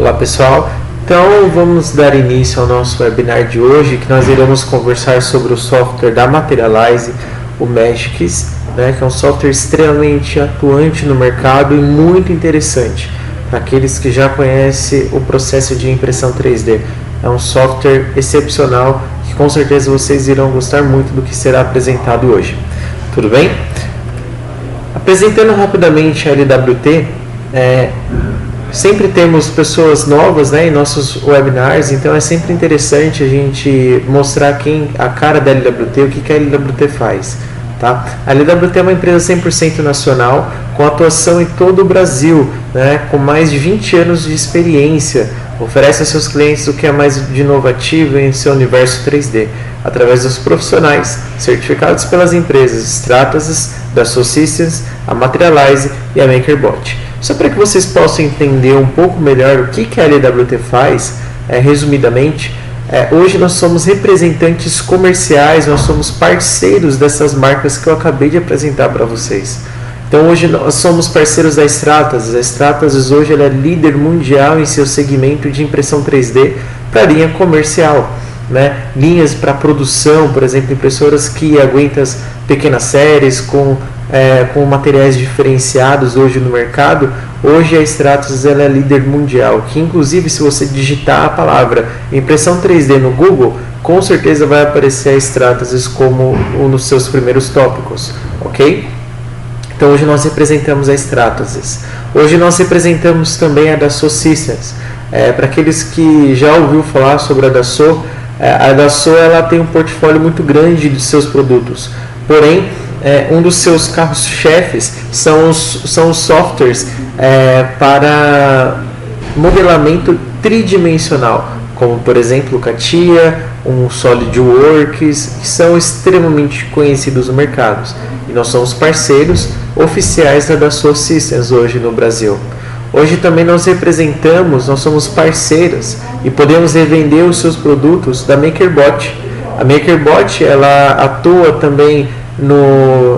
Olá pessoal, então vamos dar início ao nosso webinar de hoje, que nós iremos conversar sobre o software da Materialize, o Magics, que é um software extremamente atuante no mercado e muito interessante para aqueles que já conhecem o processo de impressão 3D. É um software excepcional que com certeza vocês irão gostar muito do que será apresentado hoje. Tudo bem? Apresentando rapidamente a LWT, sempre temos pessoas novas em nossos webinars, então é sempre interessante a gente mostrar a cara da LWT, o que a LWT faz. Tá? A LWT é uma empresa 100% nacional, com atuação em todo o Brasil, com mais de 20 anos de experiência. Oferece a seus clientes o que é mais de inovativo em seu universo 3D, através dos profissionais certificados pelas empresas Stratasys, Dassault Systèmes, a Materialize e a MakerBot. Só para que vocês possam entender um pouco melhor o que a LWT faz, resumidamente, hoje nós somos representantes comerciais, nós somos parceiros dessas marcas que eu acabei de apresentar para vocês. Então hoje nós somos parceiros da Stratasys. A Stratasys hoje ela é líder mundial em seu segmento de impressão 3D para a linha comercial. Linhas para produção, por exemplo, impressoras que aguentam pequenas séries com materiais diferenciados hoje no mercado. Hoje a Stratasys ela é líder mundial, que inclusive se você digitar a palavra impressão 3D no Google, com certeza vai aparecer a Stratasys como um dos seus primeiros tópicos, ok? Então hoje nós representamos a Stratasys. Hoje nós representamos também a Dassault Systèmes. Para aqueles que já ouviu falar sobre a Dassault ela tem um portfólio muito grande de seus produtos. Porém, um dos seus carros-chefes são os softwares para modelamento tridimensional, como por exemplo o CATIA, um SolidWorks, que são extremamente conhecidos no mercado. E nós somos parceiros oficiais da Dassault Systèmes hoje no Brasil. Hoje também nós somos parceiros e podemos revender os seus produtos da MakerBot. A MakerBot ela atua também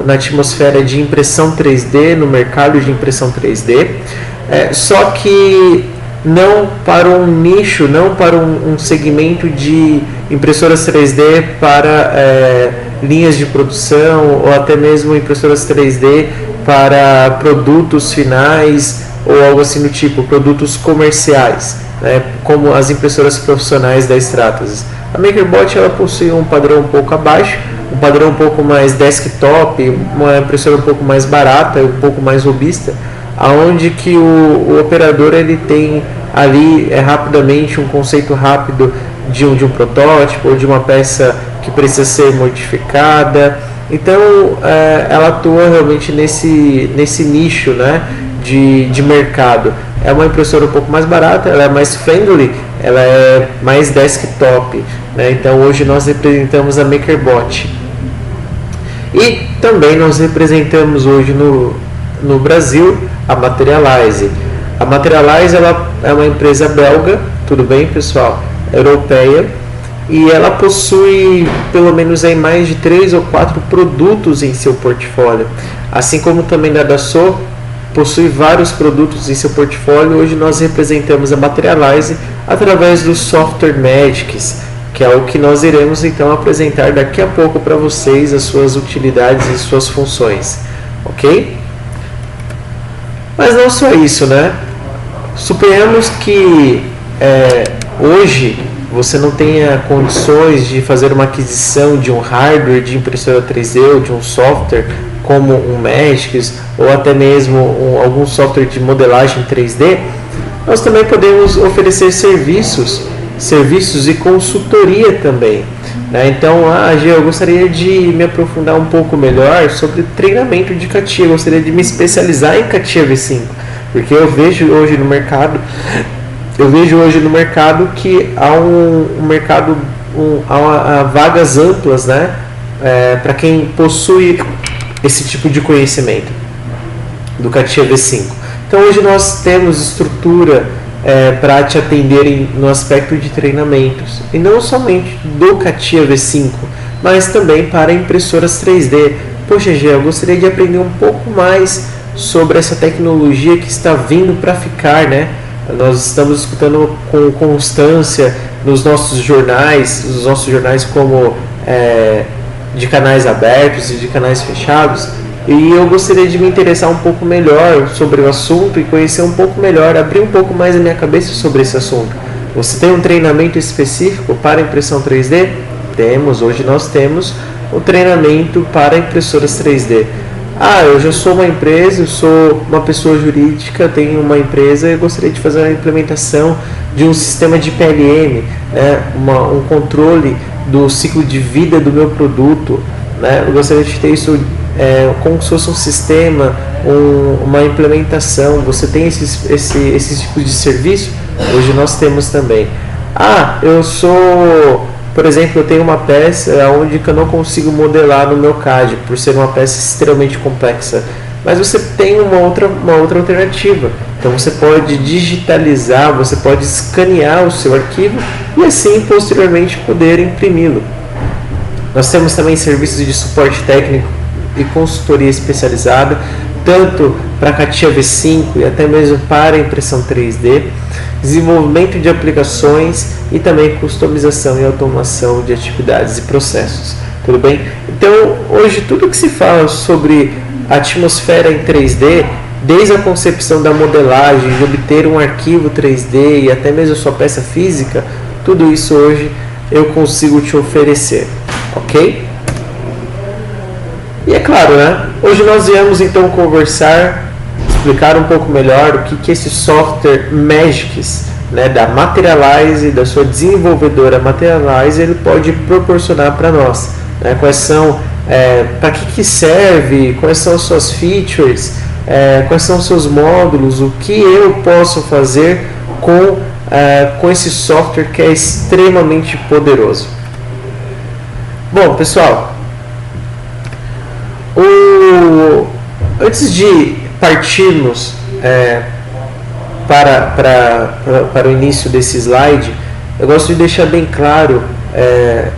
na atmosfera de impressão 3D, no mercado de impressão 3D, só que não para um nicho, não para um segmento de impressoras 3D para linhas de produção ou até mesmo impressoras 3D para produtos finais ou algo assim do tipo, produtos comerciais, como as impressoras profissionais da Stratasys. A MakerBot ela possui um padrão um pouco abaixo, um padrão um pouco mais desktop, uma impressora um pouco mais barata, um pouco mais robusta, aonde que o operador ele tem ali rapidamente um conceito rápido de um protótipo ou de uma peça que precisa ser modificada. Então ela atua realmente nesse nicho de mercado. É uma impressora um pouco mais barata, ela é mais friendly, ela é mais desktop, Então hoje nós representamos a MakerBot. E também nós representamos hoje no Brasil a Materialize. A Materialize ela é uma empresa belga, tudo bem pessoal, europeia, e ela possui pelo menos mais de 3 ou 4 produtos em seu portfólio. Assim como também da Dassault, possui vários produtos em seu portfólio. Hoje nós representamos a Materialize através do software Magics, que é o que nós iremos então apresentar daqui a pouco para vocês, as suas utilidades e suas funções, ok? Mas não só isso, Suponhamos que hoje você não tenha condições de fazer uma aquisição de um hardware de impressora 3D ou de um software como um Magics ou até mesmo algum software de modelagem 3D. Nós também podemos oferecer serviços e consultoria também. Então, eu gostaria de me aprofundar um pouco melhor sobre treinamento de CATIA, eu gostaria de me especializar em CATIA V5, porque eu vejo hoje no mercado que há vagas amplas, para quem possui esse tipo de conhecimento do CATIA V5. Então hoje nós temos estrutura para te atenderem no aspecto de treinamentos, e não somente do CATIA V5, mas também para impressoras 3D. Poxa, Gê, eu gostaria de aprender um pouco mais sobre essa tecnologia que está vindo para ficar, Nós estamos escutando com constância nos nossos jornais como de canais abertos e de canais fechados, e eu gostaria de me interessar um pouco melhor sobre o assunto e conhecer um pouco melhor, abrir um pouco mais a minha cabeça sobre esse assunto. Você tem um treinamento específico para impressão 3D? Hoje nós temos o treinamento para impressoras 3D. Eu já sou uma empresa, eu sou uma pessoa jurídica, tenho uma empresa e gostaria de fazer a implementação de um sistema de PLM, né, um controle do ciclo de vida do meu produto, né, eu gostaria de ter isso como se fosse um sistema, uma implementação. Você tem esses tipos de serviço? Hoje nós temos também. Por exemplo, eu tenho uma peça onde eu não consigo modelar no meu CAD, por ser uma peça extremamente complexa. Mas você tem uma outra alternativa. Então você pode digitalizar, você pode escanear o seu arquivo e assim posteriormente poder imprimi-lo. Nós temos também serviços de suporte técnico e consultoria especializada, tanto para CATIA V5 e até mesmo para impressão 3D, desenvolvimento de aplicações e também customização e automação de atividades e processos. Tudo bem? Então, hoje tudo que se fala sobre a atmosfera em 3D, desde a concepção da modelagem, de obter um arquivo 3D e até mesmo a sua peça física, tudo isso hoje eu consigo te oferecer, ok? E é claro, né? Hoje nós viemos então conversar, explicar um pouco melhor o que esse software Magics, né, da Materialize, da sua desenvolvedora Materialize, ele pode proporcionar para nós, né? Quais são, para que serve, quais são as suas features, quais são os seus módulos, o que eu posso fazer com esse software que é extremamente poderoso. Bom, pessoal, antes de partirmos para o início desse slide, eu gosto de deixar bem claro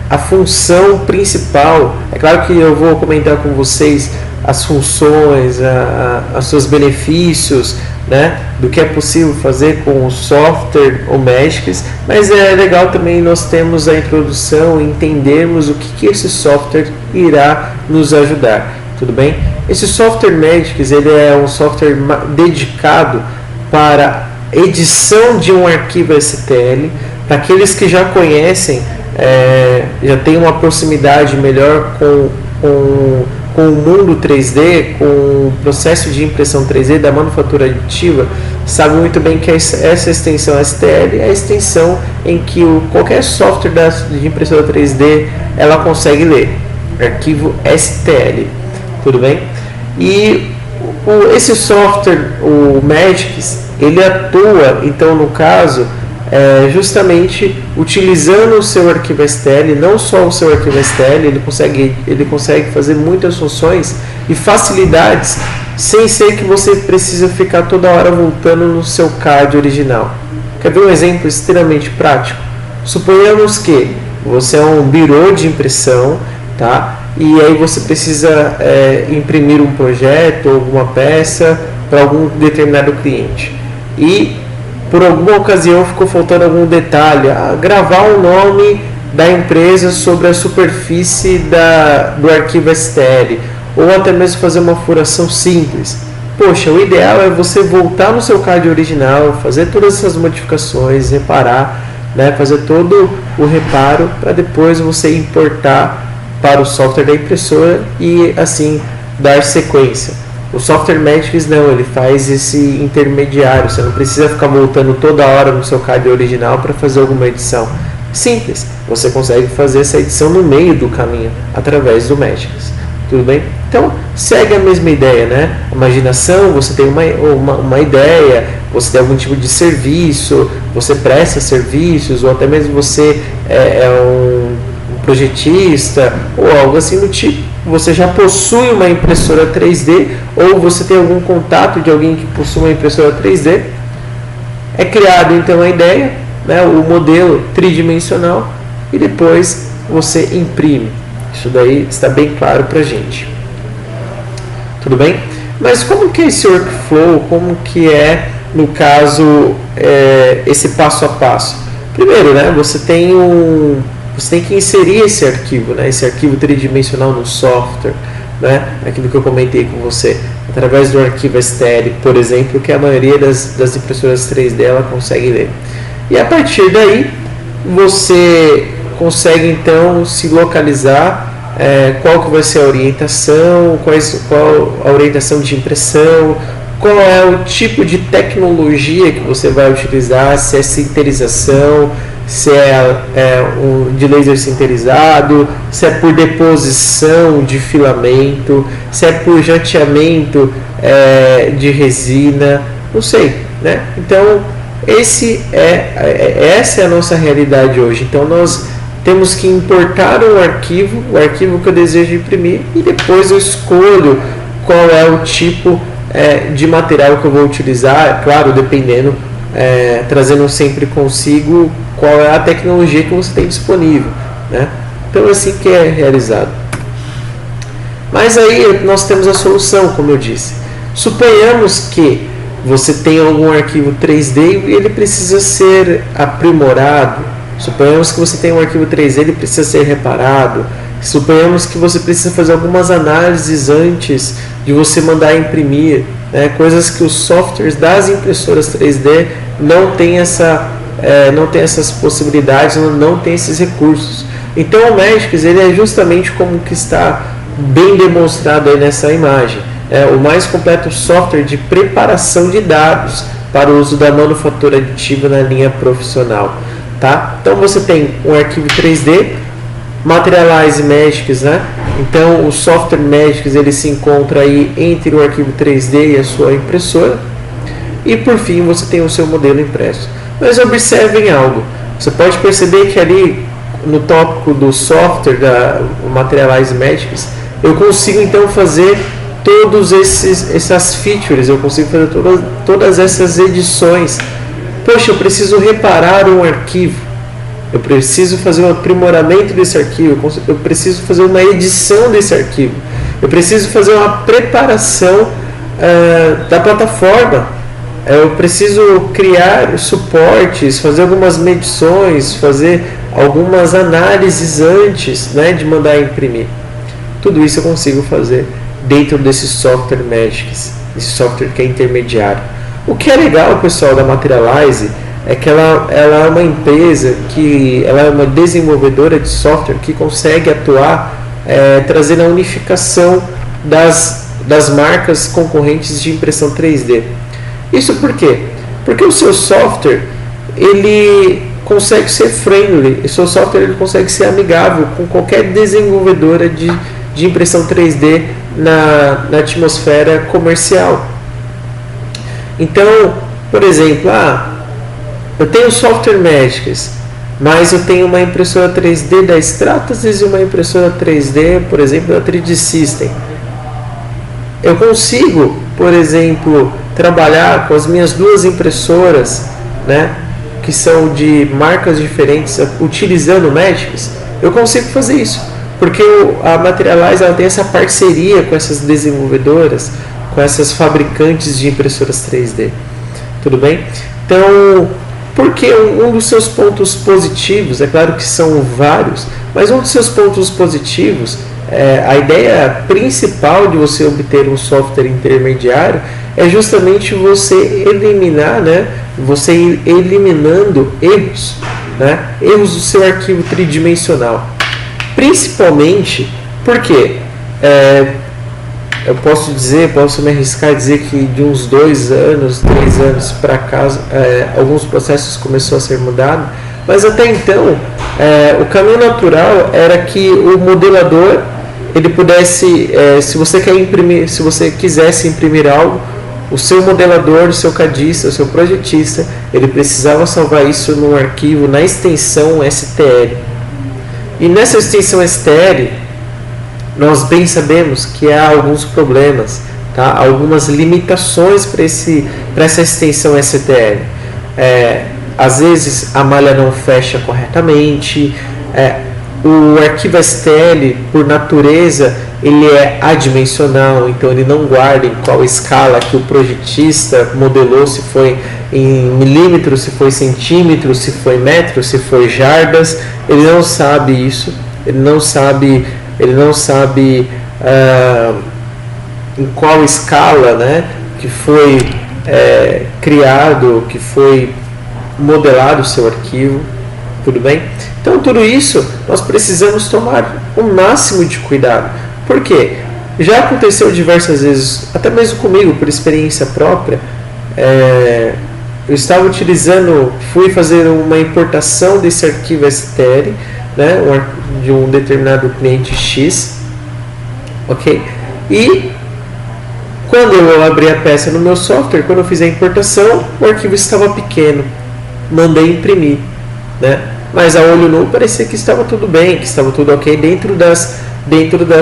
a função principal. É claro que eu vou comentar com vocês as funções, os seus benefícios, né, do que é possível fazer com o software ou Magics, mas é legal também nós termos a introdução e entendermos o que esse software irá nos ajudar. Tudo bem? Esse software Magics, ele é um software dedicado para edição de um arquivo STL. Para aqueles que já conhecem, já tem uma proximidade melhor com o mundo 3D, com o processo de impressão 3D da manufatura aditiva, sabe muito bem que essa extensão STL é a extensão em que qualquer software de impressora 3D ela consegue ler, arquivo STL. Tudo bem? E esse software, o Magics, ele atua, então, no caso, justamente utilizando o seu arquivo STL, não só o seu arquivo STL, ele consegue fazer muitas funções e facilidades, sem ser que você precisa ficar toda hora voltando no seu CAD original. Quer ver um exemplo extremamente prático? Suponhamos que você é um birô de impressão, tá? E aí você precisa imprimir um projeto ou alguma peça para algum determinado cliente. E por alguma ocasião ficou faltando algum detalhe, gravar o nome da empresa sobre a superfície do arquivo STL, ou até mesmo fazer uma furação simples. Poxa, o ideal é você voltar no seu CAD original, fazer todas essas modificações, reparar, né, fazer todo o reparo para depois você importar para o software da impressora e assim dar sequência. O software Magics não, ele faz esse intermediário, você não precisa ficar voltando toda hora no seu CAD original para fazer alguma edição. Simples, você consegue fazer essa edição no meio do caminho, através do Magics. Tudo bem? Então, segue a mesma ideia, né? Imaginação, você tem uma ideia, você tem algum tipo de serviço, você presta serviços, ou até mesmo você é um projetista ou algo assim do tipo. Você já possui uma impressora 3D ou você tem algum contato de alguém que possui uma impressora 3D, é criado então a ideia, né, o modelo tridimensional, e depois você imprime. Isso daí está bem claro para a gente. Tudo bem? Mas como que é esse workflow? Como que é no caso, esse passo a passo? Primeiro, né, você tem que inserir esse arquivo, né, esse arquivo tridimensional no software, né, aquilo que eu comentei com você, através do arquivo STL, por exemplo, que a maioria das impressoras 3D ela consegue ler. E a partir daí, você consegue então se localizar qual que vai ser a orientação, qual a orientação de impressão, qual é o tipo de tecnologia que você vai utilizar, se é sinterização, se de laser sinterizado, se é por deposição de filamento, se é por jateamento de resina, não sei, né? Então, essa é a nossa realidade hoje. Então, nós temos que importar o arquivo que eu desejo imprimir, e depois eu escolho qual é o tipo de material que eu vou utilizar, claro, dependendo, trazendo sempre consigo qual é a tecnologia que você tem disponível, né? Então é assim que é realizado. Mas aí nós temos a solução, como eu disse. Suponhamos que você tem algum arquivo 3D e ele precisa ser aprimorado. Suponhamos que você tem um arquivo 3D e ele precisa ser reparado. Suponhamos que você precisa fazer algumas análises antes de você mandar imprimir, né? Coisas que os softwares das impressoras 3D não têm essas possibilidades, não tem esses recursos. Então o Magics ele é justamente como que está bem demonstrado aí nessa imagem. É o mais completo software de preparação de dados para o uso da manufatura aditiva na linha profissional. Tá? Então você tem um arquivo 3D, Materialize Magics, né? Então o software Magics ele se encontra aí entre o arquivo 3D e a sua impressora, e por fim você tem o seu modelo impresso. Mas observem algo, você pode perceber que ali no tópico do software da Materialize Magics eu consigo então fazer todos essas features, eu consigo fazer todas essas edições. Poxa, eu preciso reparar um arquivo, eu preciso fazer um aprimoramento desse arquivo, eu preciso fazer uma edição desse arquivo, eu preciso fazer uma preparação da plataforma, eu preciso criar suportes, fazer algumas medições, fazer algumas análises antes, né, de mandar imprimir. Tudo isso eu consigo fazer dentro desse software Magics, esse software que é intermediário. O que é legal, pessoal, da Materialize é que ela é uma empresa ela é uma desenvolvedora de software que consegue atuar trazendo a unificação das marcas concorrentes de impressão 3D. Isso por quê? Porque o seu software ele consegue ser friendly, o seu software ele consegue ser amigável com qualquer desenvolvedora de impressão 3D na atmosfera comercial. Então, por exemplo, eu tenho software Magics, mas eu tenho uma impressora 3D da Stratasys e uma impressora 3D, por exemplo, da 3D System. Eu consigo, por exemplo, trabalhar com as minhas duas impressoras, né, que são de marcas diferentes, utilizando Magics. Eu consigo fazer isso, porque a Materialize ela tem essa parceria com essas desenvolvedoras, com essas fabricantes de impressoras 3D. Tudo bem? Então, porque um dos seus pontos positivos, é claro que são vários, mas um dos seus pontos positivos, a ideia principal de você obter um software intermediário é justamente você eliminar, né, você ir eliminando erros, né, erros do seu arquivo tridimensional. Principalmente porque eu posso me arriscar a dizer que de uns 2 anos, 3 anos para cá, alguns processos começou a ser mudado, mas até então o caminho natural era que o modelador ele pudesse, se você quisesse imprimir algo, o seu modelador, o seu cadista, o seu projetista, ele precisava salvar isso num arquivo na extensão STL. E nessa extensão STL, nós bem sabemos que há alguns problemas, tá? Algumas limitações para essa extensão STL. Às vezes a malha não fecha corretamente, O arquivo STL, por natureza, ele é adimensional, então ele não guarda em qual escala que o projetista modelou, se foi em milímetros, se foi centímetros, se foi metros, se foi jardas. Ele não sabe isso, ele não sabe em qual escala, né, que foi criado, que foi modelado o seu arquivo. Tudo bem? Então, tudo isso nós precisamos tomar o máximo de cuidado. Por quê? Já aconteceu diversas vezes, até mesmo comigo, por experiência própria. Eu estava fui fazer uma importação desse arquivo STL, né, de um determinado cliente X, ok? E quando eu abri a peça no meu software, quando eu fiz a importação, o arquivo estava pequeno. Mandei imprimir, né? Mas a olho nu parecia que estava tudo bem, que estava tudo ok dentro das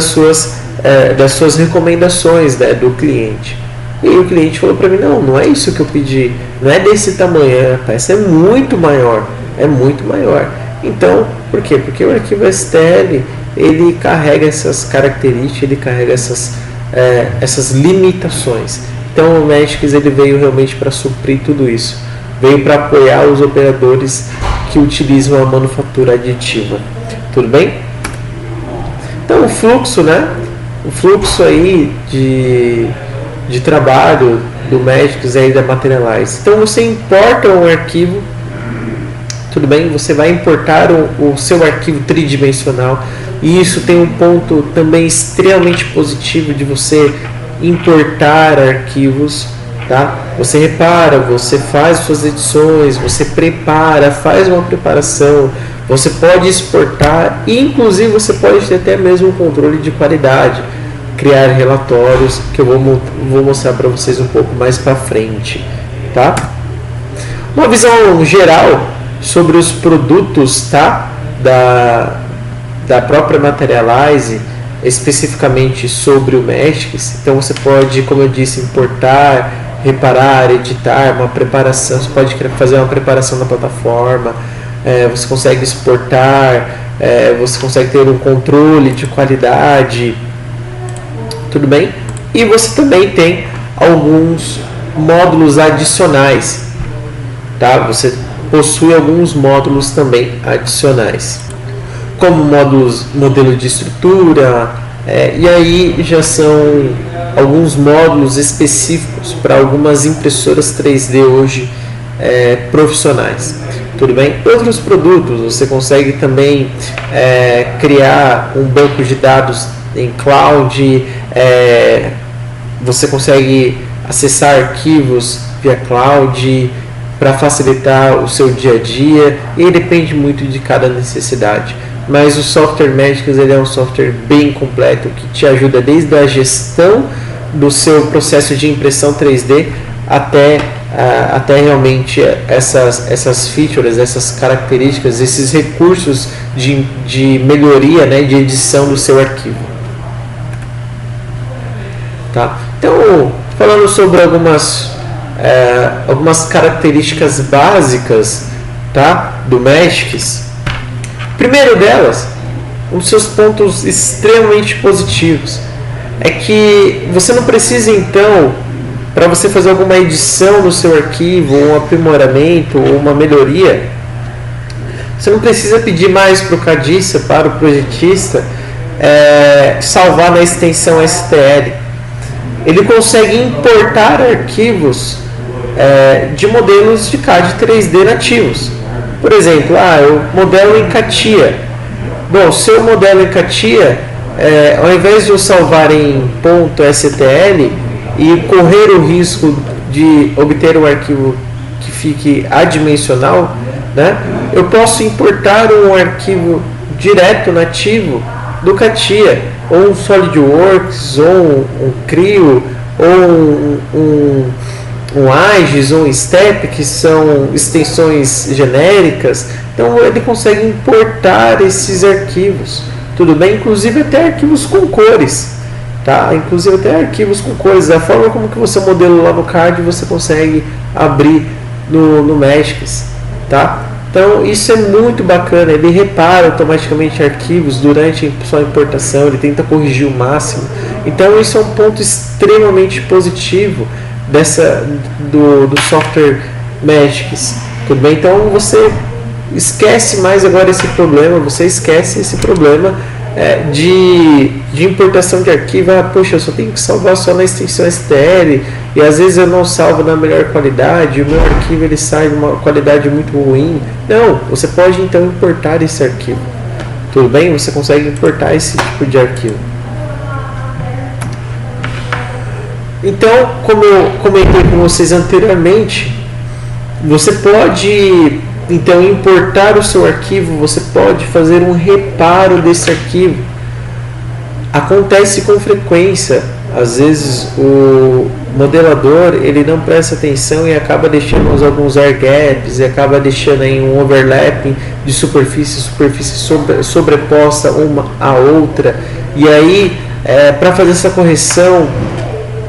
suas recomendações, né, do cliente. E o cliente falou para mim, não é isso que eu pedi, não é desse tamanho, a peça é muito maior. Então, por quê? Porque o arquivo STL, ele carrega essas características, ele carrega essas limitações. Então o Magics, ele veio realmente para suprir tudo isso, veio para apoiar os operadores que utilizam a manufatura aditiva. Tudo bem? Então o fluxo, né? O fluxo aí de trabalho do Magics aí da Materialize. Então você importa um arquivo, tudo bem? Você vai importar o seu arquivo tridimensional, e isso tem um ponto também extremamente positivo de você importar arquivos. Tá? Você repara, você faz suas edições, você prepara, faz uma preparação, você pode exportar e inclusive você pode ter até mesmo um controle de qualidade, criar relatórios que eu vou mostrar para vocês um pouco mais para frente. Tá? Uma visão geral sobre os produtos, tá? da própria Materialize, especificamente sobre o Magics. Então você pode, como eu disse, importar, reparar, editar, uma preparação. Você pode fazer uma preparação na plataforma, você consegue exportar, você consegue ter um controle de qualidade, tudo bem? E você também tem alguns módulos adicionais, tá? Você possui alguns módulos também adicionais, como modelo de estrutura, e aí já são alguns módulos específicos para algumas impressoras 3D hoje profissionais. Tudo bem? Outros produtos, você consegue também criar um banco de dados em cloud, você consegue acessar arquivos via cloud para facilitar o seu dia a dia, e depende muito de cada necessidade. Mas o software Magics, ele é um software bem completo que te ajuda desde a gestão do seu processo de impressão 3D até realmente essas features, essas características, esses recursos de melhoria, né, de edição do seu arquivo. Tá? Então, falando sobre algumas características básicas, tá, do Magics. Primeiro delas, um dos seus pontos extremamente positivos é que você não precisa, então, para você fazer alguma edição no seu arquivo, um aprimoramento ou uma melhoria, você não precisa pedir mais para o cadista, para o projetista, salvar na extensão STL. Ele consegue importar arquivos de modelos de CAD 3D nativos. Por exemplo, eu modelo em CATIA. Bom, se eu modelo em CATIA, ao invés de eu salvar em .stl e correr o risco de obter um arquivo que fique adimensional, né, eu posso importar um arquivo direto nativo do CATIA, ou um SolidWorks, ou um Creo, ou um AGES ou um STEP, que são extensões genéricas. Então ele consegue importar esses arquivos, tudo bem? Inclusive até arquivos com cores, tá? Inclusive até arquivos com cores. A forma como que você modela lá no CAD, você consegue abrir no Magics, tá? Então isso é muito bacana, ele repara automaticamente arquivos durante a sua importação, ele tenta corrigir o máximo. Então isso é um ponto extremamente positivo do software Magics. Tudo bem? Então você esquece mais agora esse problema, de importação de arquivo. Poxa, eu só tenho que salvar só na extensão STL e às vezes eu não salvo na melhor qualidade, o meu arquivo ele sai de uma qualidade muito ruim. Não, você pode então importar esse arquivo. Tudo bem? Você consegue importar esse tipo de arquivo. Então, como eu comentei com vocês anteriormente, você pode então importar o seu arquivo, você pode fazer um reparo desse arquivo. Acontece com frequência, às vezes o modelador ele não presta atenção e acaba deixando alguns air gaps, e acaba deixando aí um overlapping de superfície sobreposta uma à outra, e aí para fazer essa correção,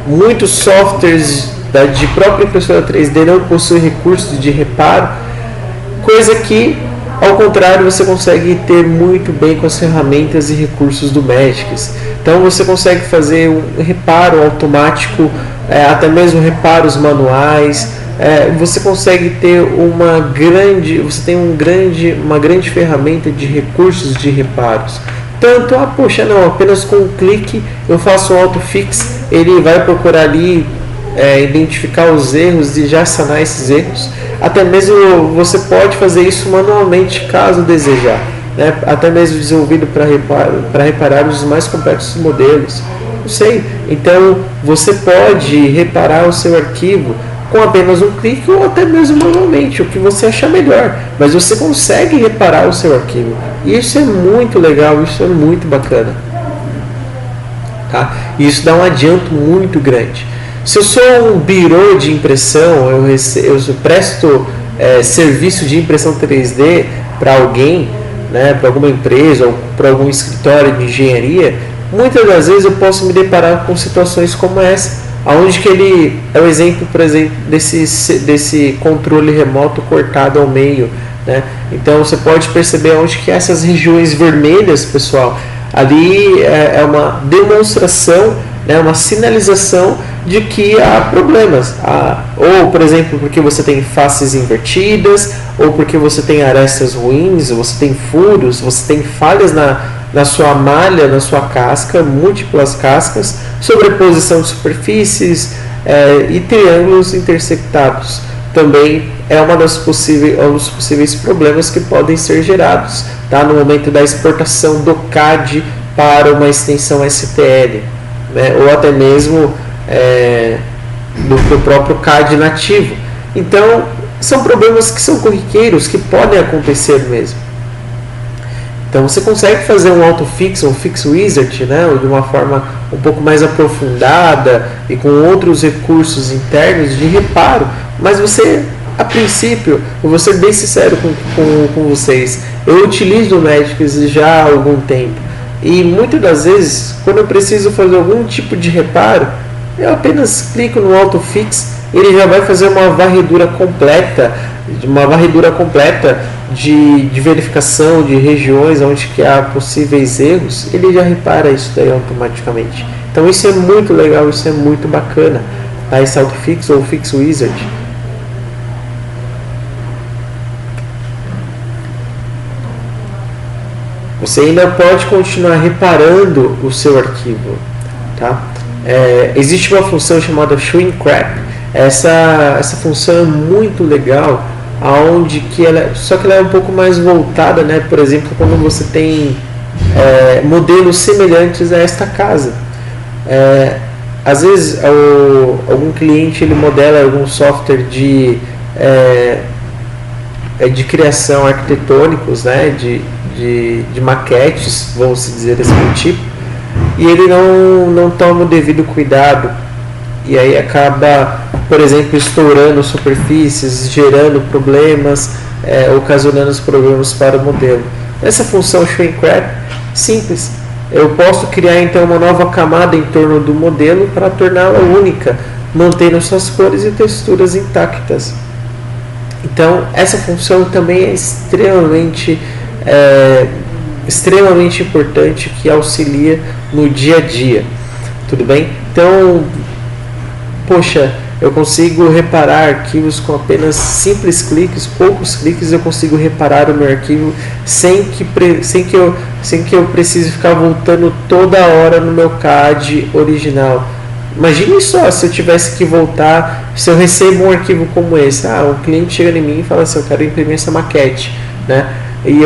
muitos softwares de própria impressora 3D não possuem recursos de reparo, coisa que, ao contrário, você consegue ter muito bem com as ferramentas e recursos do Magics. Então você consegue fazer um reparo automático, até mesmo reparos manuais. Você consegue ter uma grande ferramenta de recursos de reparos. Tanto, poxa, não, apenas com um clique eu faço um autofix, ele vai procurar ali identificar os erros e já sanar esses erros. Até mesmo você pode fazer isso manualmente caso desejar, né? Até mesmo desenvolvido para reparar os mais complexos modelos. Não sei. Então você pode reparar o seu arquivo com apenas um clique ou até mesmo manualmente, o que você achar melhor, mas você consegue reparar o seu arquivo, e isso é muito legal, isso é muito bacana, tá? E isso dá um adianto muito grande. Se eu sou um birô de impressão, eu presto serviço de impressão 3D para alguém, né, para alguma empresa ou para algum escritório de engenharia, muitas das vezes eu posso me deparar com situações como essa, onde que ele é o exemplo, por exemplo, desse controle remoto cortado ao meio, né? Então você pode perceber onde que essas regiões vermelhas, pessoal, ali é uma demonstração, né, uma sinalização de que há problemas, ou por exemplo porque você tem faces invertidas, ou porque você tem arestas ruins, você tem furos, você tem falhas na sua malha, na sua casca, múltiplas cascas, sobreposição de superfícies e triângulos intersectados. Também é um dos possíveis problemas que podem ser gerados, tá, no momento da exportação do CAD para uma extensão STL, né, ou até mesmo do próprio CAD nativo. Então são problemas que são corriqueiros, que podem acontecer mesmo. Então você consegue fazer um autofix, um fix wizard, né, de uma forma um pouco mais aprofundada e com outros recursos internos de reparo, mas você, a princípio, eu vou ser bem sincero com vocês, eu utilizo o Magics já há algum tempo, e muitas das vezes, quando eu preciso fazer algum tipo de reparo, eu apenas clico no autofix, ele já vai fazer uma varredura completa de verificação de regiões onde que há possíveis erros, ele já repara isso daí automaticamente. Então isso é muito legal, isso é muito bacana, tá? Esse autofix ou fix wizard. Você ainda pode continuar reparando o seu arquivo, tá? Existe uma função chamada shrink wrap. Essa função é muito legal, aonde que só que ela é um pouco mais voltada, né? Por exemplo, quando você tem modelos semelhantes a esta casa. Às vezes algum cliente ele modela algum software de criação arquitetônicos, né? De maquetes, vamos dizer assim, tipo, e ele não toma o devido cuidado, e aí acaba, por exemplo, estourando superfícies, gerando problemas, ocasionando os problemas para o modelo. Essa função shrink wrap, simples, eu posso criar então uma nova camada em torno do modelo para torná-la única, mantendo suas cores e texturas intactas. Então essa função também é extremamente importante, que auxilia no dia a dia, tudo bem? Então, poxa, eu consigo reparar arquivos com apenas simples cliques, poucos cliques eu consigo reparar o meu arquivo sem que eu precise ficar voltando toda hora no meu CAD original. Imagine só se eu tivesse que voltar, se eu recebo um arquivo como esse, um cliente chega em mim e fala assim, eu quero imprimir essa maquete, né? E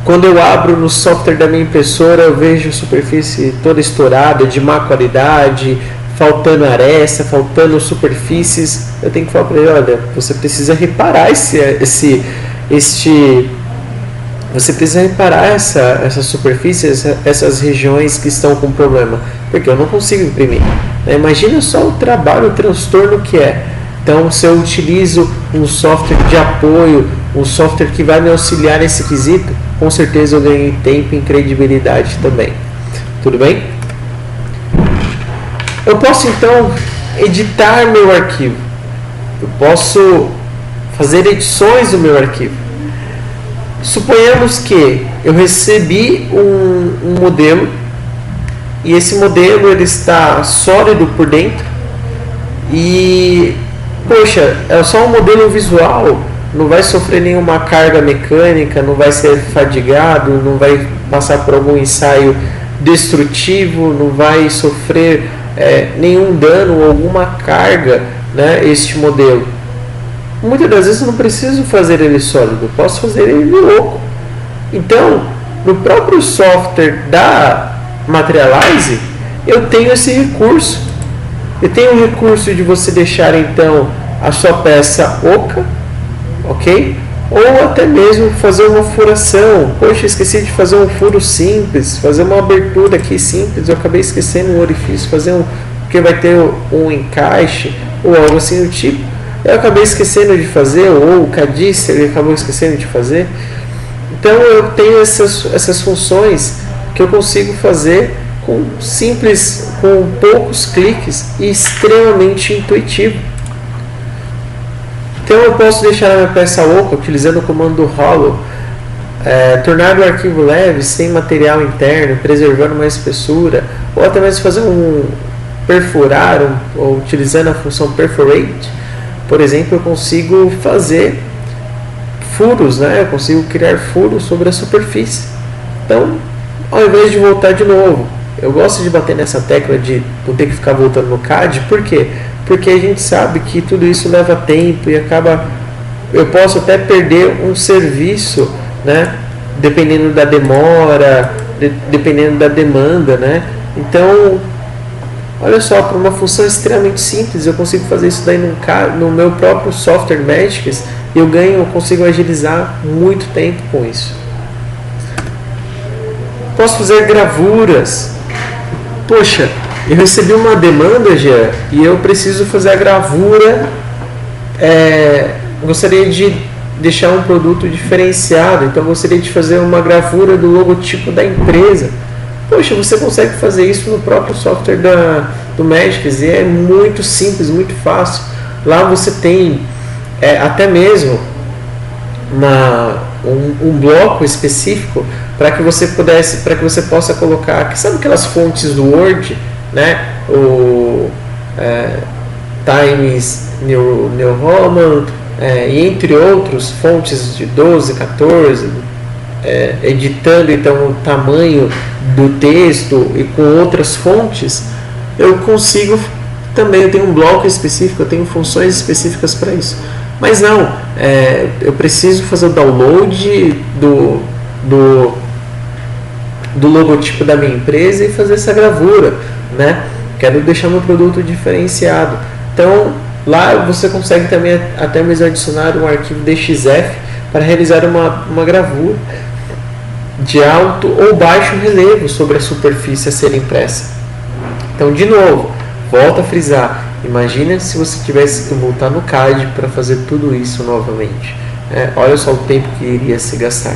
quando eu abro no software da minha impressora, eu vejo a superfície toda estourada, de má qualidade, faltando aresta, faltando superfícies. Eu tenho que falar para ele, olha, você precisa reparar você precisa reparar essa superfície, essas regiões que estão com problema, porque eu não consigo imprimir. Imagina só o trabalho, o transtorno que é. Então, se eu utilizo um software de apoio, um software que vai me auxiliar nesse quesito, com certeza eu ganho tempo e credibilidade também. Tudo bem? Eu posso então editar meu arquivo. Eu posso fazer edições do meu arquivo. Suponhamos que eu recebi um modelo e esse modelo ele está sólido por dentro e, poxa, é só um modelo visual, não vai sofrer nenhuma carga mecânica, não vai ser fadigado, não vai passar por algum ensaio destrutivo, não vai sofrer nenhum dano ou alguma carga, né, este modelo. Muitas das vezes eu não preciso fazer ele sólido, posso fazer ele oco. Então, no próprio software da Materialize, eu tenho esse recurso. Eu tenho o recurso de você deixar então a sua peça oca, ok? Ou até mesmo fazer uma furação. Poxa, esqueci de fazer um furo simples, fazer uma abertura aqui simples, eu acabei esquecendo um orifício, porque vai ter um encaixe ou algo assim do tipo. Eu acabei esquecendo de fazer, ou o cadice ele acabou esquecendo de fazer. Então eu tenho essas funções que eu consigo fazer com poucos cliques e extremamente intuitivo. Então eu posso deixar a minha peça oca utilizando o comando hollow, tornar o arquivo leve, sem material interno, preservando uma espessura, ou até mesmo fazer perfurar, ou utilizando a função perforate. Por exemplo, eu consigo fazer furos, né? Eu consigo criar furos sobre a superfície. Então, ao invés de voltar de novo, eu gosto de bater nessa tecla de não ter que ficar voltando no CAD. Por quê? Porque a gente sabe que tudo isso leva tempo e eu posso até perder um serviço, né? Dependendo da demora, dependendo da demanda, né? Então, olha só, para uma função extremamente simples, eu consigo fazer isso daí no meu próprio software Magics e eu consigo agilizar muito tempo com isso. Posso fazer gravuras. Poxa, eu recebi uma demanda já e eu preciso fazer a gravura. Gostaria de deixar um produto diferenciado, então gostaria de fazer uma gravura do logotipo da empresa. Poxa, você consegue fazer isso no próprio software do Magics e é muito simples, muito fácil. Lá você tem até mesmo um bloco específico para que você possa colocar, sabe aquelas fontes do Word, né? O Times New Roman, e entre outros, fontes de 12, 14, editando então o tamanho do texto e com outras fontes, eu consigo também, eu tenho um bloco específico, eu tenho funções específicas para isso. Mas não, eu preciso fazer o download do logotipo da minha empresa e fazer essa gravura, né? Quero deixar meu produto diferenciado. Então, lá você consegue também até mesmo adicionar um arquivo DXF para realizar uma gravura de alto ou baixo relevo sobre a superfície a ser impressa. Então, de novo, volto a frisar, imagina se você tivesse que voltar no CAD para fazer tudo isso novamente. Olha só o tempo que iria se gastar.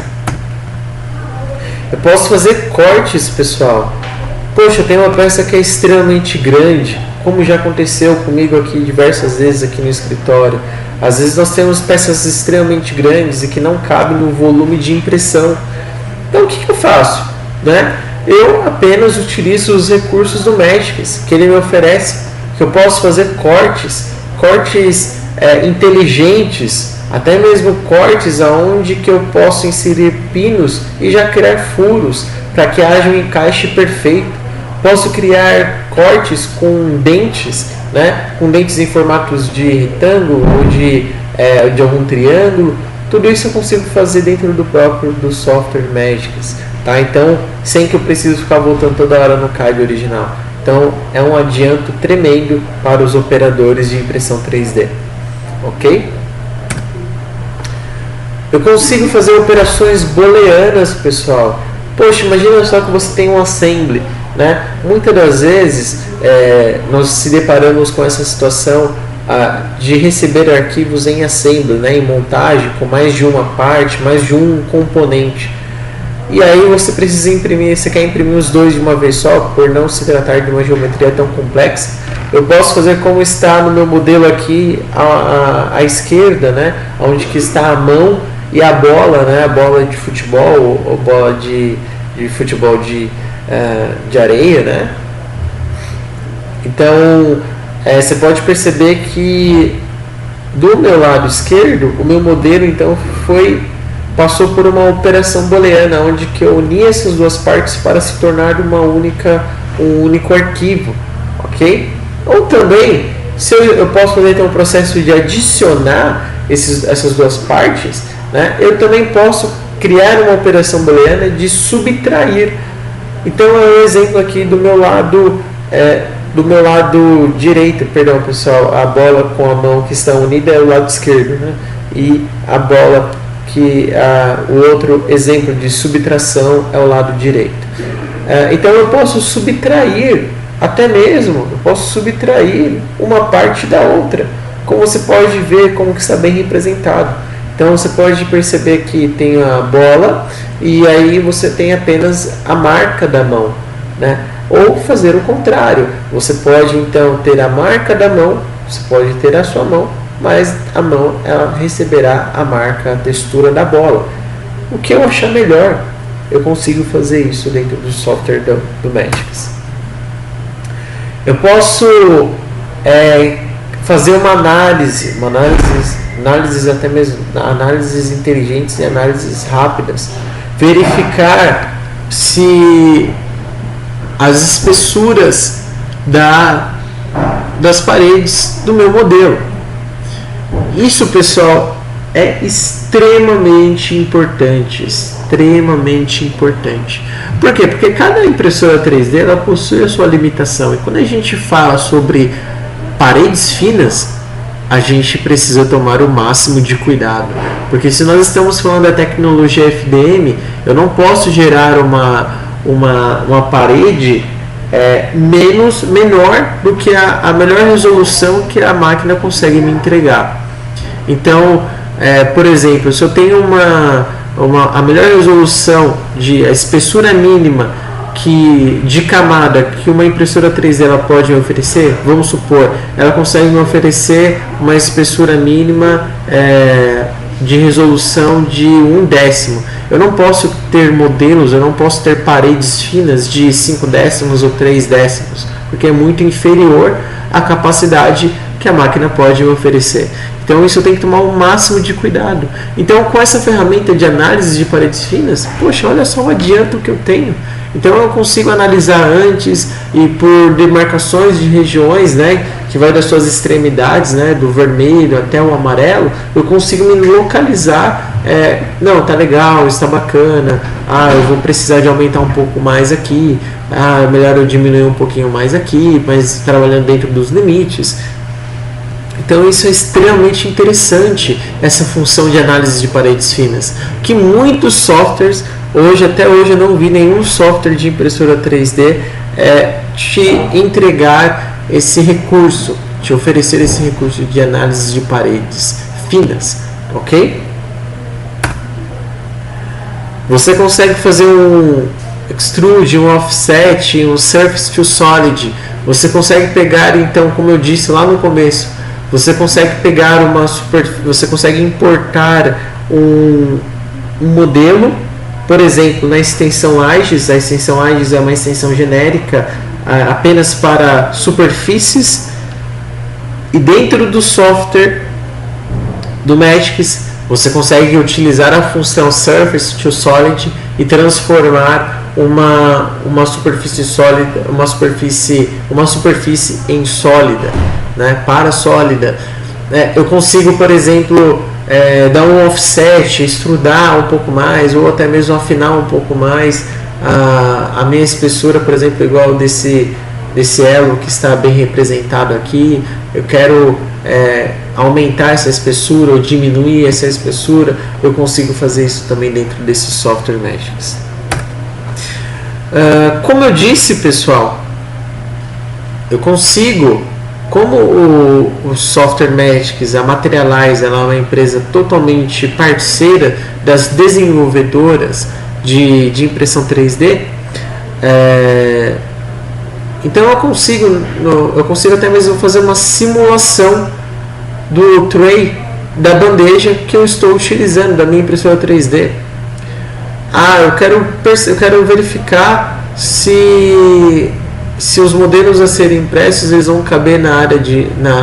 Eu posso fazer cortes, pessoal. Poxa, eu tenho uma peça que é extremamente grande, como já aconteceu comigo aqui diversas vezes aqui no escritório. Às vezes nós temos peças extremamente grandes e que não cabem no volume de impressão. Então o que eu faço? Né? Eu apenas utilizo os recursos do Magics que ele me oferece, que eu posso fazer cortes inteligentes, até mesmo cortes aonde que eu posso inserir pinos e já criar furos para que haja um encaixe perfeito. Posso criar cortes com dentes, né? Com dentes em formatos de retângulo ou de algum triângulo. Tudo isso eu consigo fazer dentro do software Magics, tá? Então, sem que eu precise ficar voltando toda hora no CAD original. Então, é um adianto tremendo para os operadores de impressão 3D, ok? Eu consigo fazer operações booleanas, pessoal. Poxa, imagina só que você tem um assembly, né? Muitas das vezes nós se deparamos com essa situação de receber arquivos em assembly, né? Em montagem, com mais de uma parte, mais de um componente. E aí você precisa imprimir, você quer imprimir os dois de uma vez só, por não se tratar de uma geometria tão complexa. Eu posso fazer como está no meu modelo aqui à esquerda, né? Onde que está a mão e a bola, né? A bola de futebol ou bola de futebol de areia, né? Então você pode perceber que do meu lado esquerdo o meu modelo então passou por uma operação booleana, onde que eu uni essas duas partes para se tornar um único arquivo, ok? Ou também, se eu posso fazer então um processo de adicionar essas duas partes, né? Eu também posso criar uma operação booleana de subtrair. Então é um exemplo aqui do meu lado direito, perdão pessoal, a bola com a mão que está unida é o lado esquerdo, né? E a bola o outro exemplo de subtração é o lado direito. Então eu posso subtrair, até mesmo, eu posso subtrair uma parte da outra, como você pode ver como que está bem representado. Então você pode perceber que tem a bola e aí você tem apenas a marca da mão, né? Ou fazer o contrário, você pode então ter a marca da mão, você pode ter a sua mão, mas a mão ela receberá a marca, a textura da bola. O que eu achar melhor, eu consigo fazer isso dentro do software do Magics. Eu posso fazer uma análise até mesmo, análises inteligentes e análises rápidas, verificar se as espessuras das paredes do meu modelo. Isso, pessoal, é extremamente importante, Por quê? Porque cada impressora 3D ela possui a sua limitação, e quando a gente fala sobre paredes finas, a gente precisa tomar o máximo de cuidado, porque se nós estamos falando da tecnologia FDM, eu não posso gerar uma parede menor do que a melhor resolução que a máquina consegue me entregar. Então, por exemplo, se eu tenho a melhor resolução a espessura mínima de camada que uma impressora 3D ela pode me oferecer, vamos supor, ela consegue me oferecer uma espessura mínima de resolução de 1/10. Eu não posso ter modelos, eu não posso ter paredes finas de 5/10 ou 3/10, porque é muito inferior à capacidade que a máquina pode me oferecer. Então isso eu tenho que tomar o máximo de cuidado. Então com essa ferramenta de análise de paredes finas, poxa, olha só o adianto que eu tenho. Então eu consigo analisar antes e por demarcações de regiões, né, que vai das suas extremidades, né, do vermelho até o amarelo, eu consigo me localizar. Não, tá legal, está bacana. Eu vou precisar de aumentar um pouco mais aqui. É melhor eu diminuir um pouquinho mais aqui, mas trabalhando dentro dos limites. Então isso é extremamente interessante, essa função de análise de paredes finas, que muitos softwares, até hoje eu não vi nenhum software de impressora 3D te entregar esse recurso, te oferecer esse recurso de análise de paredes finas, ok? Você consegue fazer um extrude, um offset, um surface fill solid. Você consegue pegar, então, como eu disse lá no começo, Você consegue pegar você consegue importar um modelo, por exemplo, na extensão AGES. A extensão AGES é uma extensão genérica apenas para superfícies, e dentro do software do Magics você consegue utilizar a função Surface to Solid e transformar uma superfície sólida, uma superfície em sólida, né, para sólida. Eu consigo, por exemplo, dar um offset, extrudar um pouco mais, ou até mesmo afinar um pouco mais a minha espessura, por exemplo, igual desse elo que está bem representado aqui. Eu quero aumentar essa espessura ou diminuir essa espessura. Eu consigo fazer isso também dentro desse software Magics. Como eu disse, pessoal, eu consigo, como o software Magics, a Materialize, ela é uma empresa totalmente parceira das desenvolvedoras de impressão 3D, então eu consigo até mesmo fazer uma simulação do tray, da bandeja que eu estou utilizando, da minha impressora 3D. Eu quero verificar se os modelos a serem impressos eles vão caber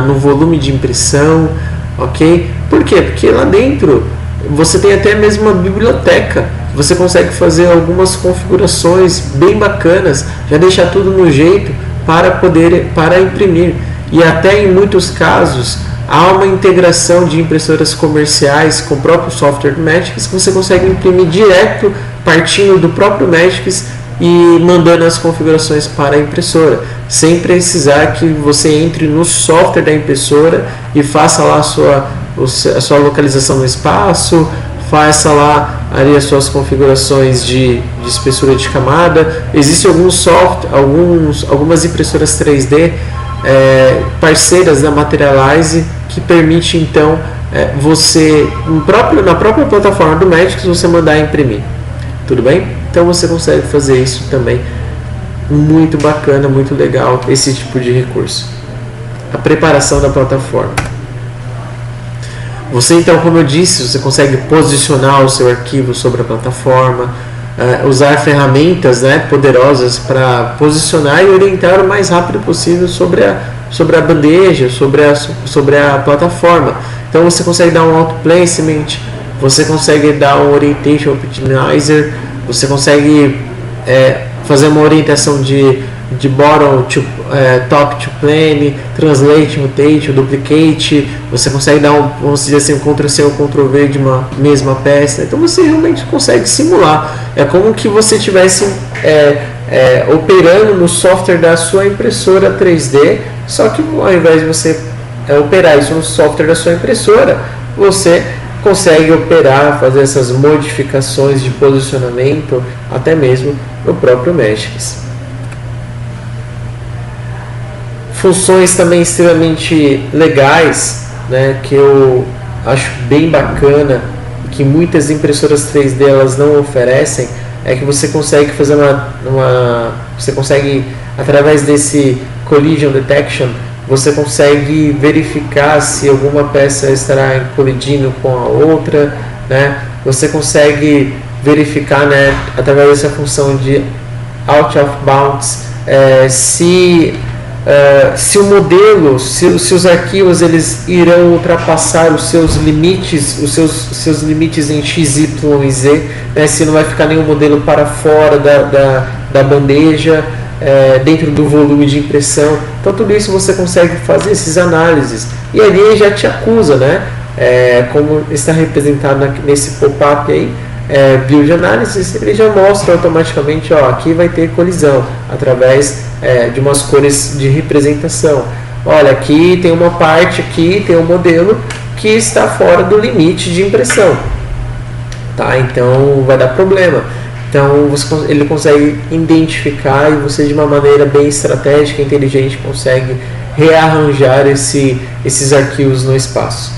no volume de impressão, ok? Por quê? Porque lá dentro você tem até mesmo uma biblioteca. Você consegue fazer algumas configurações bem bacanas, já deixar tudo no jeito para imprimir. E até em muitos casos há uma integração de impressoras comerciais com o próprio software do Magics, que você consegue imprimir direto partindo do próprio Magics e mandando as configurações para a impressora, sem precisar que você entre no software da impressora e faça lá a sua localização no espaço, faça lá ali as suas configurações de espessura de camada. Existem algumas impressoras 3D parceiras da Materialize que permite então você na própria plataforma do Magics você mandar imprimir, tudo bem? Então você consegue fazer isso também, muito bacana, muito legal esse tipo de recurso. A preparação da plataforma. Você então, como eu disse, você consegue posicionar o seu arquivo sobre a plataforma, usar ferramentas poderosas para posicionar e orientar o mais rápido possível sobre a bandeja, sobre a plataforma. Então você consegue dar um auto placement, você consegue dar um orientation optimizer, você consegue fazer uma orientação de bottom to top to plane, translate, mutate, duplicate. Você consegue dar vamos dizer assim, um Ctrl+C ou Ctrl+V de uma mesma peça. Então você realmente consegue simular. É como que você estivesse operando no software da sua impressora 3D, só que ao invés de você operar isso no software da sua impressora, você consegue operar, fazer essas modificações de posicionamento até mesmo no próprio Magics. Funções também extremamente legais, que eu acho bem bacana, que muitas impressoras 3D elas não oferecem, é que você consegue fazer você consegue, através desse collision detection, você consegue verificar se alguma peça estará colidindo com a outra, Você consegue verificar, através dessa função de out of bounds, se o modelo, se os arquivos eles irão ultrapassar os seus limites, seus limites em x, y e z, se não vai ficar nenhum modelo para fora da bandeja, dentro do volume de impressão. Então tudo isso você consegue fazer esses análises e ali já te acusa, como está representado nesse pop-up aí, view de análise, ele já mostra automaticamente, aqui vai ter colisão através de umas cores de representação. Olha, aqui tem uma parte, aqui tem um modelo que está fora do limite de impressão, então vai dar problema. Então ele consegue identificar e você, de uma maneira bem estratégica e inteligente, consegue rearranjar esses arquivos no espaço.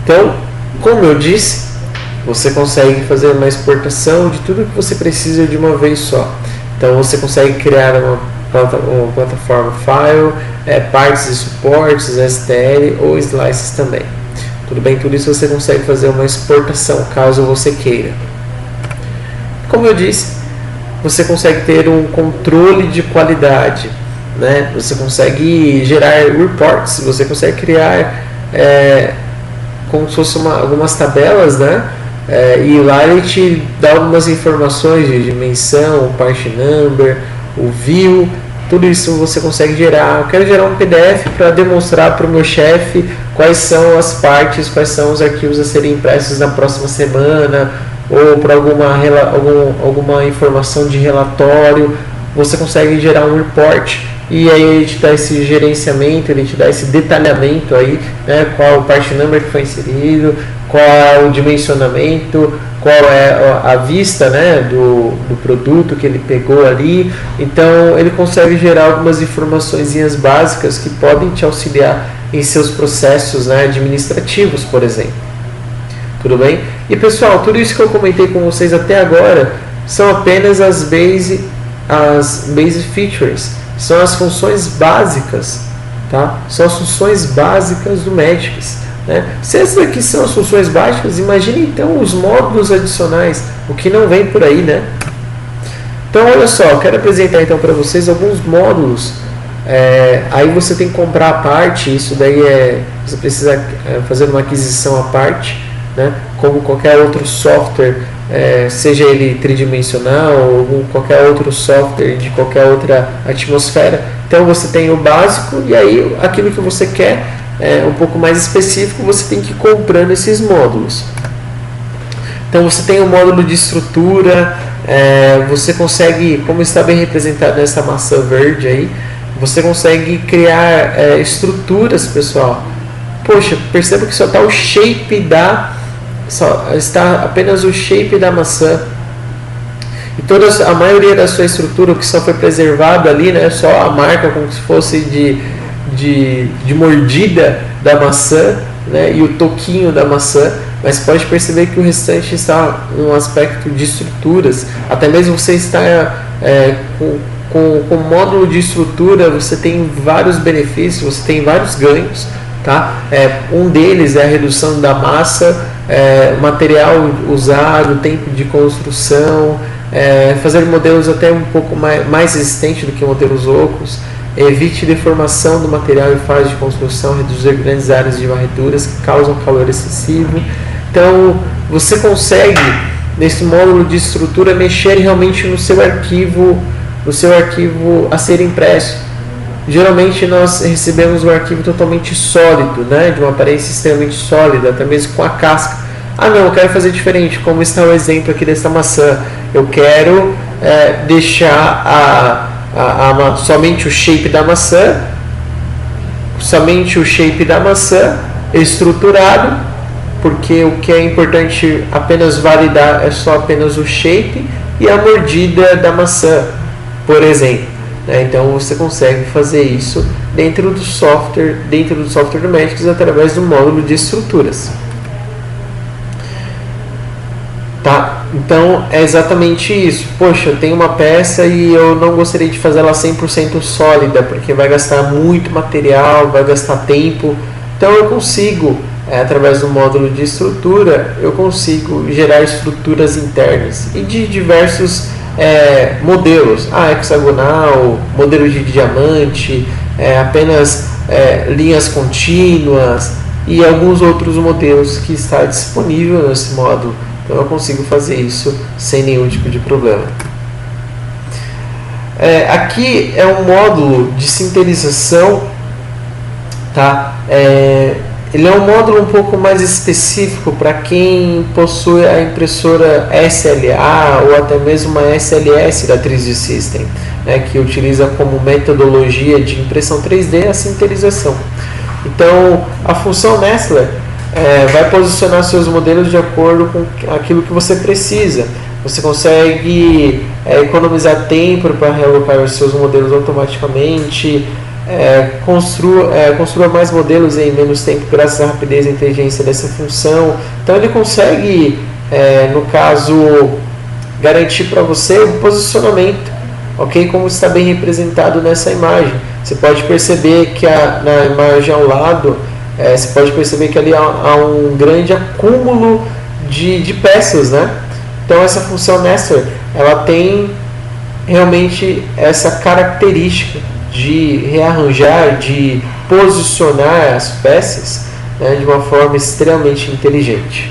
Então, como eu disse, você consegue fazer uma exportação de tudo que você precisa de uma vez só. Então você consegue criar uma uma plataforma file, partes e suportes, STL ou slices também. Tudo bem? Tudo isso você consegue fazer uma exportação, caso você queira. Como eu disse, você consegue ter um controle de qualidade, né? Você consegue gerar reports, você consegue criar como se fosse algumas tabelas, né? E lá ele te dá algumas informações de dimensão, part number, o view, tudo isso você consegue gerar. Eu quero gerar um PDF para demonstrar para o meu chefe quais são as partes, quais são os arquivos a serem impressos na próxima semana, ou para alguma informação de relatório. Você consegue gerar um report e aí ele te dá esse gerenciamento, ele te dá esse detalhamento aí, né? Qual o part number que foi inserido, qual é o dimensionamento, qual é a vista, né, do produto que ele pegou ali. Então ele consegue gerar algumas informações básicas que podem te auxiliar em seus processos, né, administrativos, por exemplo. Tudo bem? E pessoal, tudo isso que eu comentei com vocês até agora são apenas as base features, são as funções básicas, tá? São as funções básicas do Magics, né? Se essas aqui são as funções básicas, imagine então os módulos adicionais, o que não vem por aí, né? Então olha só, eu quero apresentar então para vocês alguns módulos. Aí você tem que comprar a parte, isso daí você precisa fazer uma aquisição à parte, né? Como qualquer outro software, seja ele tridimensional ou qualquer outro software de qualquer outra atmosfera. Então você tem o básico e aí aquilo que você quer um pouco mais específico, você tem que ir comprando esses módulos. Então você tem o módulo de estrutura, você consegue, como está bem representado nessa maçã verde aí, você consegue criar estruturas, pessoal. Poxa, perceba que só está o shape está apenas o shape da maçã. E a maioria da sua estrutura, o que só foi preservado ali, né, só a marca como se fosse de mordida da maçã, né, e o toquinho da maçã, mas pode perceber que o restante está no aspecto de estruturas. Até mesmo você está com o módulo de estrutura, você tem vários benefícios, você tem vários ganhos, tá? Um deles é a redução da massa, material usado, tempo de construção, fazer modelos até um pouco mais resistentes do que modelos ocos, evite deformação do material em fase de construção, reduzir grandes áreas de varreduras que causam calor excessivo. Então você consegue nesse módulo de estrutura mexer realmente no seu arquivo a ser impresso. Geralmente nós recebemos um arquivo totalmente sólido, né, de uma aparência extremamente sólida, até mesmo com a casca. Ah não, eu quero fazer diferente, como está o exemplo aqui dessa maçã. Eu quero deixar somente o shape da maçã, estruturado, porque o que é importante apenas validar é só apenas o shape e a mordida da maçã, por exemplo. Então você consegue fazer isso dentro do software do Magics através do módulo de estruturas. Tá? Então é exatamente isso. Poxa, eu tenho uma peça e eu não gostaria de fazer ela 100% sólida, porque vai gastar muito material, vai gastar tempo. Então eu consigo, através do módulo de estrutura, eu consigo gerar estruturas internas e de diversos modelos, hexagonal, modelo de diamante, apenas linhas contínuas e alguns outros modelos que está disponível nesse módulo. Então eu consigo fazer isso sem nenhum tipo de problema. Aqui é um módulo de sinterização, tá? Ele é um módulo um pouco mais específico para quem possui a impressora SLA ou até mesmo uma SLS da 3D System, né, que utiliza como metodologia de impressão 3D a sinterização. Então, a função Nestler vai posicionar seus modelos de acordo com aquilo que você precisa. Você consegue economizar tempo para realocar os seus modelos automaticamente, construa mais modelos em menos tempo graças à rapidez e inteligência dessa função. Então ele consegue, no caso, garantir para você o posicionamento ok? Como está bem representado nessa imagem. Você pode perceber que na imagem ao lado, você pode perceber que ali há um grande acúmulo de peças, né? Então essa função nestor, ela tem realmente essa característica de rearranjar, de posicionar as peças, né, de uma forma extremamente inteligente.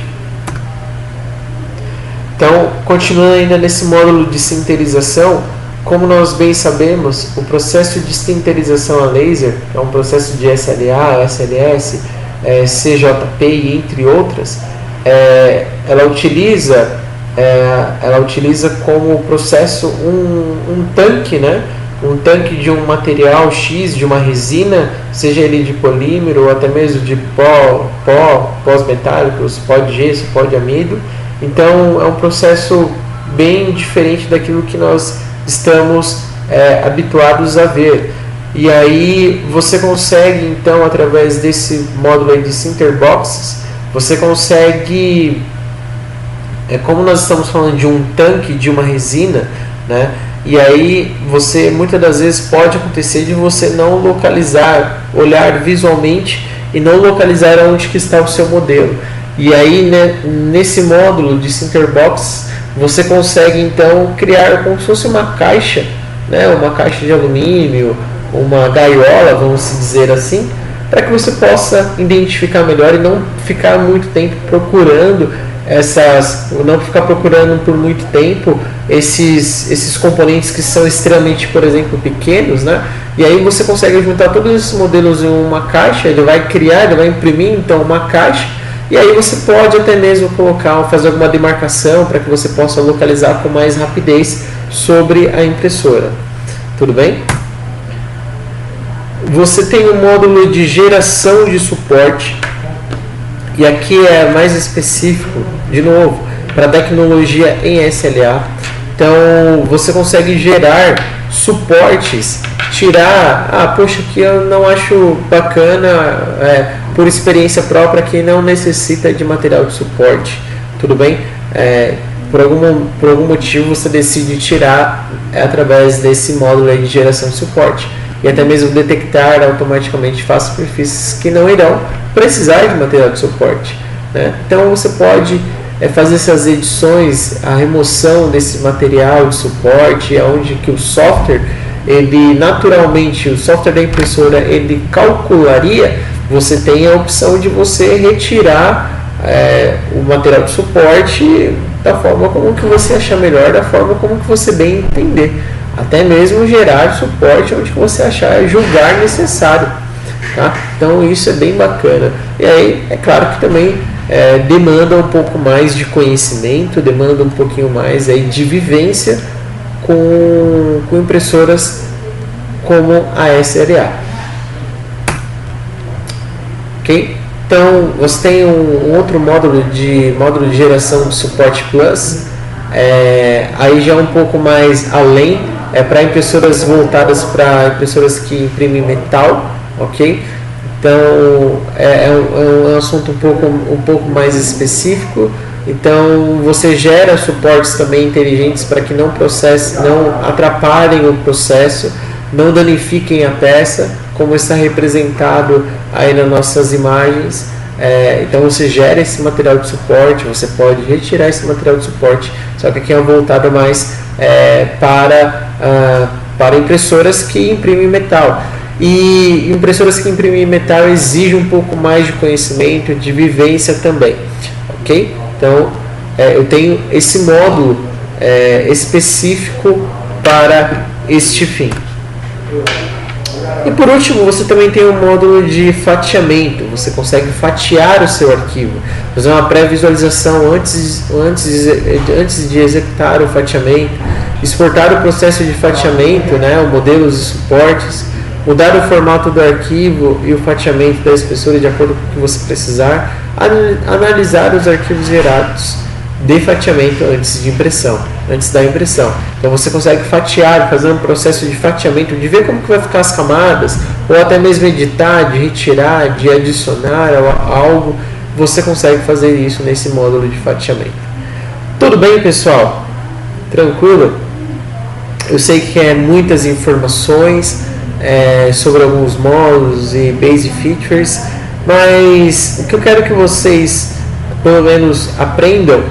Então, continuando ainda nesse módulo de sinterização, como nós bem sabemos, o processo de sinterização a laser, que é um processo de SLA, SLS, CJP, entre outras, ela utiliza como processo um tanque, né? Um tanque de um material X, de uma resina, seja ele de polímero ou até mesmo de pós metálicos, pó de gesso, pó de amido. Então é um processo bem diferente daquilo que nós estamos habituados a ver. E aí você consegue, então, através desse módulo aí de Sinterboxes, você consegue, como nós estamos falando de um tanque, de uma resina, né? E aí você, muitas das vezes, pode acontecer de você não localizar, olhar visualmente e não localizar onde que está o seu modelo. E aí, né, nesse módulo de Sinterbox, você consegue então criar como se fosse uma caixa, né, uma caixa de alumínio, uma gaiola, vamos dizer assim, para que você possa identificar melhor e não ficar muito tempo procurando não ficar procurando por muito tempo esses componentes que são extremamente, por exemplo, pequenos, né? E aí você consegue juntar todos esses modelos em uma caixa, ele vai imprimir então uma caixa, e aí você pode até mesmo fazer alguma demarcação para que você possa localizar com mais rapidez sobre a impressora. Tudo bem? Você tem um módulo de geração de suporte, e aqui é mais específico, de novo, para tecnologia em SLA. Então você consegue gerar suportes, tirar, poxa, que eu não acho bacana, por experiência própria, que não necessita de material de suporte, tudo bem? Por algum motivo você decide tirar através desse módulo aí de geração de suporte, e até mesmo detectar automaticamente superfícies que não irão precisar de material de suporte, né? Então você pode fazer essas edições, a remoção desse material de suporte, onde que o software, o software da impressora, ele calcularia. Você tem a opção de você retirar o material de suporte da forma como que você achar melhor, da forma como que você bem entender, até mesmo gerar suporte onde que você julgar necessário, tá? Então isso é bem bacana. E aí é claro que também demanda um pouco mais de conhecimento, demanda um pouquinho mais aí de vivência com impressoras como a SLA. Ok? Então você tem um outro módulo de geração de suporte plus, aí já um pouco mais além, para impressoras voltadas para impressoras que imprimem metal, ok? Então é um assunto um pouco mais específico. Então você gera suportes também inteligentes para que não atrapalhem o processo, não danifiquem a peça, como está representado aí nas nossas imagens. Então você gera esse material de suporte, você pode retirar esse material de suporte, só que aqui é voltado mais para impressoras que imprimem metal. E impressoras que imprimem metal exigem um pouco mais de conhecimento, de vivência também, ok? Então eu tenho esse módulo específico para este fim. E por último, você também tem um módulo de fatiamento. Você consegue fatiar o seu arquivo, fazer uma pré-visualização antes de executar o fatiamento, exportar o processo de fatiamento, né, o modelos e suportes, mudar o formato do arquivo e o fatiamento da impressora de acordo com o que você precisar, analisar os arquivos gerados de fatiamento antes da impressão. Então você consegue fatiar, fazer um processo de fatiamento, de ver como que vai ficar as camadas, ou até mesmo editar, de retirar, de adicionar algo. Você consegue fazer isso nesse módulo de fatiamento. Tudo bem, pessoal? Tranquilo? Eu sei que é muitas informações sobre alguns módulos e basic features, mas o que eu quero que vocês pelo menos aprendam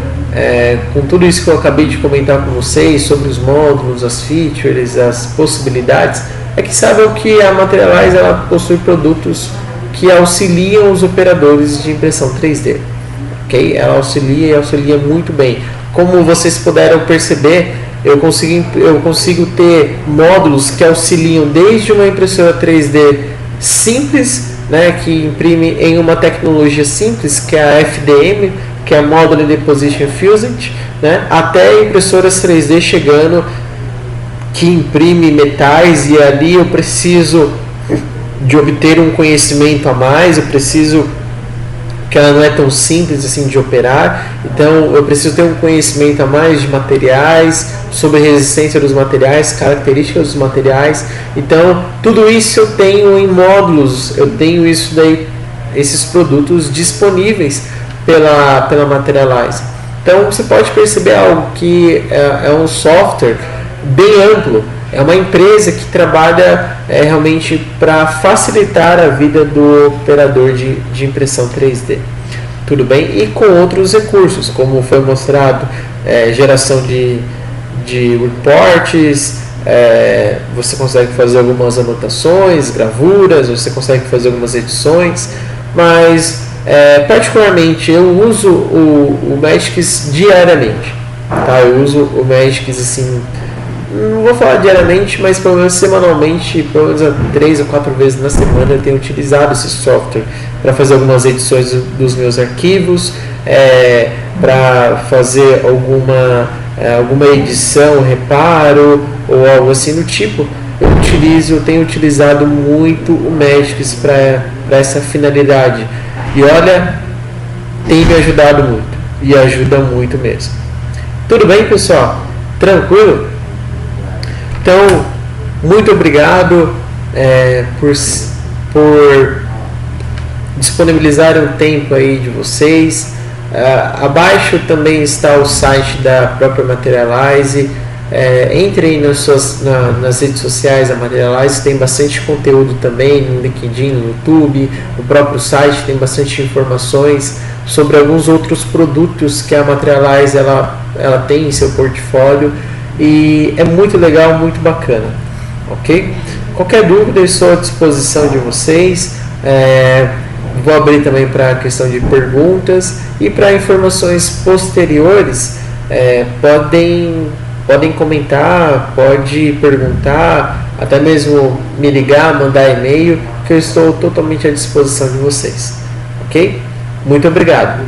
com tudo isso que eu acabei de comentar com vocês sobre os módulos, as features, as possibilidades, é que saibam que a Materialize ela possui produtos que auxiliam os operadores de impressão 3D. Okay? Ela auxilia e auxilia muito bem. Como vocês puderam perceber, eu consigo ter módulos que auxiliam desde uma impressora 3D simples, né, que imprime em uma tecnologia simples, que é a FDM, que é a Modular Deposition Fusion, né, até impressoras 3D chegando que imprime metais, e ali eu preciso de obter um conhecimento a mais, eu preciso que ela não é tão simples assim de operar, então eu preciso ter um conhecimento a mais de materiais, sobre a resistência dos materiais, características dos materiais. Então tudo isso eu tenho em módulos, eu tenho isso daí, esses produtos disponíveis pela Materialize. Então você pode perceber algo que é um software bem amplo, é uma empresa que trabalha realmente para facilitar a vida do operador de impressão 3D. Tudo bem? E com outros recursos, como foi mostrado, geração de reports, você consegue fazer algumas anotações, gravuras, você consegue fazer algumas edições, mas particularmente eu uso o Magics diariamente. Tá? Eu uso o Magics assim, não vou falar diariamente, mas pelo menos semanalmente, pelo menos 3 ou 4 vezes na semana eu tenho utilizado esse software para fazer algumas edições dos meus arquivos, para fazer alguma edição, reparo ou algo assim do tipo. Eu tenho utilizado muito o Magics para essa finalidade, e olha, tem me ajudado muito, e ajuda muito mesmo. Tudo bem, pessoal? Tranquilo? Então, muito obrigado por disponibilizar um tempo aí de vocês. Abaixo também está o site da própria Materialize. Entrem nas redes sociais da Materialize, tem bastante conteúdo também no LinkedIn, no YouTube. No próprio site tem bastante informações sobre alguns outros produtos que a Materialize ela tem em seu portfólio. E é muito legal, muito bacana, ok? Qualquer dúvida eu estou à disposição de vocês. Vou abrir também para a questão de perguntas, e para informações posteriores podem comentar, pode perguntar, até mesmo me ligar, mandar e-mail, que eu estou totalmente à disposição de vocês, ok? Muito obrigado.